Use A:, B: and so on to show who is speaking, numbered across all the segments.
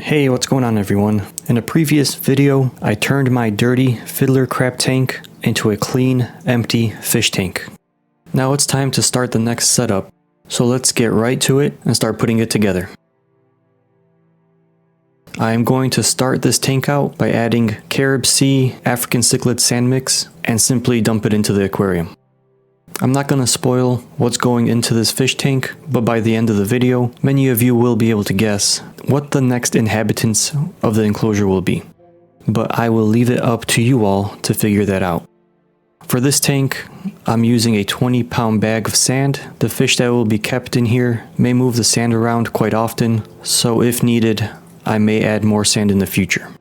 A: Hey, what's going on everyone? In a previous video, I turned my dirty Fiddler Crab tank into a clean, empty fish tank. Now it's time to start the next setup, so let's get right to it and start putting it together. I am going to start this tank out by adding Caribsea African Cichlid sand mix and simply dump it into the aquarium. I'm not going to spoil what's going into this fish tank, but by the end of the video, many of you will be able to guess what the next inhabitants of the enclosure will be. But I will leave it up to you all to figure that out. For this tank, I'm using a 20-pound bag of sand. The fish that will be kept in here may move the sand around quite often, so if needed, I may add more sand in the future.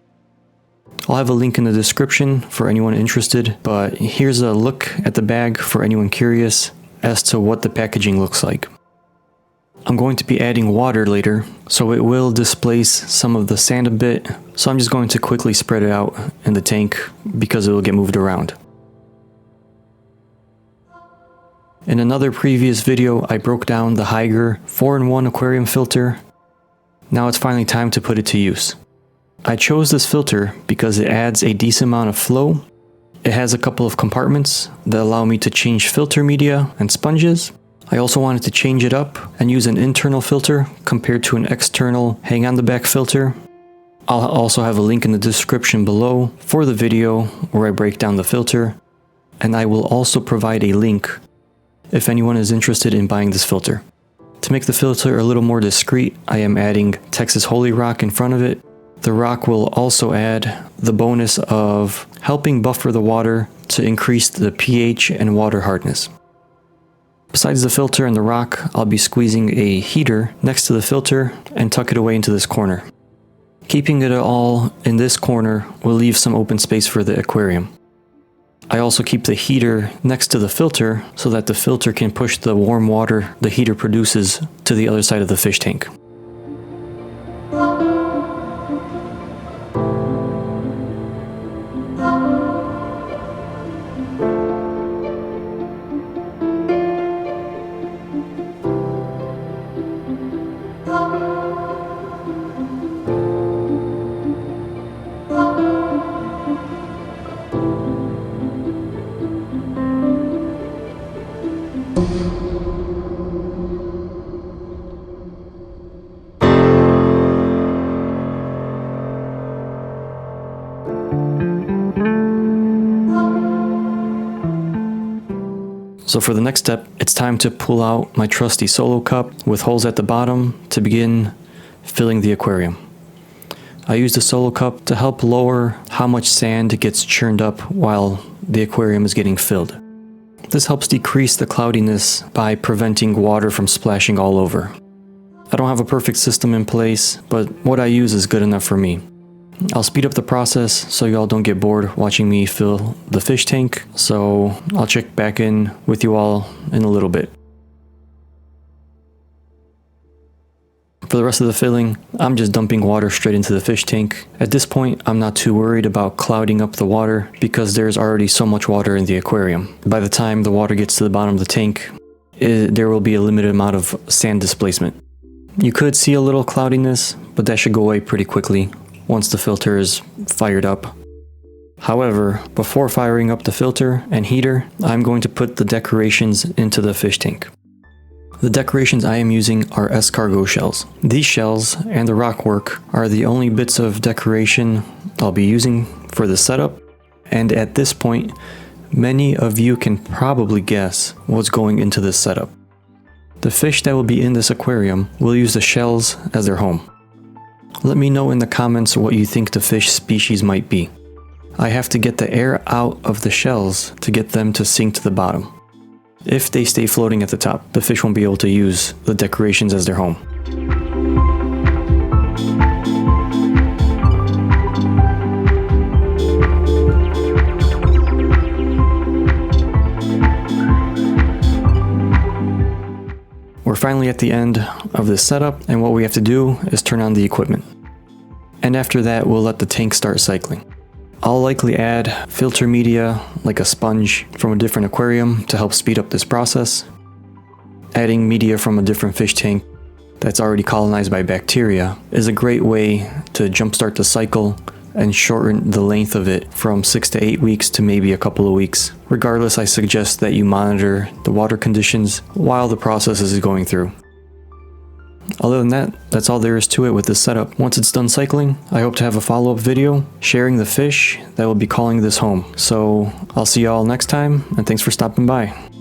A: I'll have a link in the description for anyone interested, but here's a look at the bag for anyone curious as to what the packaging looks like. I'm going to be adding water later, so it will displace some of the sand a bit, so I'm just going to quickly spread it out in the tank because it will get moved around. In another previous video, I broke down the Hygger 4-in-1 aquarium filter. Now it's finally time to put it to use. I chose this filter because it adds a decent amount of flow. It has a couple of compartments that allow me to change filter media and sponges. I also wanted to change it up and use an internal filter compared to an external hang on the back filter. I'll also have a link in the description below for the video where I break down the filter, and I will also provide a link if anyone is interested in buying this filter. To make the filter a little more discreet, I am adding Texas Holy Rock in front of it. The rock will also add the bonus of helping buffer the water to increase the pH and water hardness. Besides the filter and the rock, I'll be squeezing a heater next to the filter and tuck it away into this corner. Keeping it all in this corner will leave some open space for the aquarium. I also keep the heater next to the filter so that the filter can push the warm water the heater produces to the other side of the fish tank. So for the next step, it's time to pull out my trusty solo cup with holes at the bottom to begin filling the aquarium. I use the solo cup to help lower how much sand gets churned up while the aquarium is getting filled. This helps decrease the cloudiness by preventing water from splashing all over. I don't have a perfect system in place, but what I use is good enough for me. I'll speed up the process so y'all don't get bored watching me fill the fish tank, so I'll check back in with you all in a little bit. For the rest of the filling, I'm just dumping water straight into the fish tank. At this point, I'm not too worried about clouding up the water because there's already so much water in the aquarium. By the time the water gets to the bottom of the tank, there will be a limited amount of sand displacement. You could see a little cloudiness, but that should go away pretty quickly once the filter is fired up. However, before firing up the filter and heater, I'm going to put the decorations into the fish tank. The decorations I am using are Escargot Shells. These shells and the rockwork are the only bits of decoration I'll be using for the setup, and at this point, many of you can probably guess what's going into this setup. The fish that will be in this aquarium will use the shells as their home. Let me know in the comments what you think the fish species might be. I have to get the air out of the shells to get them to sink to the bottom. If they stay floating at the top, the fish won't be able to use the decorations as their home. We're finally at the end of this setup, and what we have to do is turn on the equipment. And after that, we'll let the tank start cycling. I'll likely add filter media like a sponge from a different aquarium to help speed up this process. Adding media from a different fish tank that's already colonized by bacteria is a great way to jumpstart the cycle and shorten the length of it from 6 to 8 weeks to maybe a couple of weeks. Regardless, I suggest that you monitor the water conditions while the process is going through. Other than that, that's all there is to it with this setup. Once it's done cycling, I hope to have a follow-up video sharing the fish that will be calling this home. So I'll see y'all next time, and thanks for stopping by.